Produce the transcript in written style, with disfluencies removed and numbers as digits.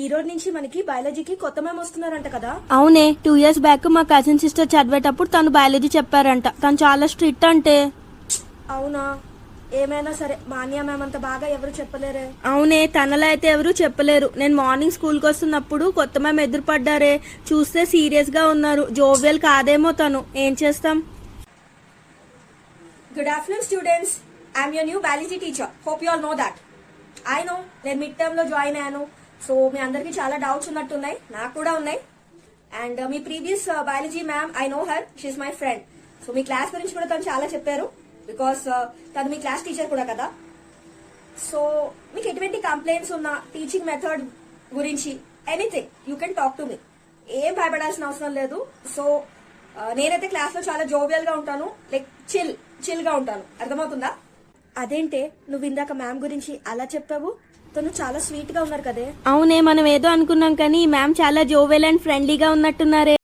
ఈ రోజు నుంచి మనకి బయాలజీకి కొత్త మ్యామ్ వస్తున్నారంట కదా. అవునే 2 years బ్యాక్ మా కజిన్ సిస్టర్ చదివేటప్పుడు తను బయాలజీ చెప్పారంట. తను చాలా స్ట్రిక్ట్ అంటే. అవునా, ఏమైనా సరే మాన్యా మ్యామ్ అంత బాగా ఎవరు చెప్పలేరే. అవునే, తనలో అయితే ఎవరు చెప్పలేరు. నేను మార్నింగ్ స్కూల్ కి వస్తున్నప్పుడు కొత్త మ్యామ్ ఎదురుపడ్డారే. చూస్తే సీరియస్ గా ఉన్నారు. జోవియల్ కాదేమో తను. ఏం చేస్తాం. Good afternoon students, I'm your new biology teacher. Hope you all know that. I know నేను మిడ్ టర్మ్ లో జాయిన్ అయ్యాను. సో మీ అందరికి చాలా డౌట్స్ ఉన్నట్టున్నాయి, నాకు కూడా ఉన్నాయి. అండ్ మీ previous biology ma'am, I know her, she's my friend. So మీ క్లాస్ గురించి కూడా తను చాలా చెప్పారు, బికాస్ తను మీ క్లాస్ టీచర్ కూడా కదా. సో మీకు ఎటువంటి కంప్లైంట్స్ ఉన్నా టీచింగ్ మెథడ్ గురించి anything you can talk to me. ఏం భయపడాల్సిన అవసరం లేదు. సో నేనైతే క్లాస్ లో చాలా జోవియల్ గా ఉంటాను, లైక్ చిల్ గా ఉంటాను. అర్థమవుతుందా? అదేంటే నువ్వు ఇందాక మ్యామ్ గురించి అలా చెప్పావు? తను చాలా స్వీట్ గా ఉన్నారు కదే. అవునే, మనం ఏదో అనుకున్నాం కానీ మ్యామ్ చాలా జోవెల్ అండ్ ఫ్రెండ్లీగా ఉన్నట్టున్నారే.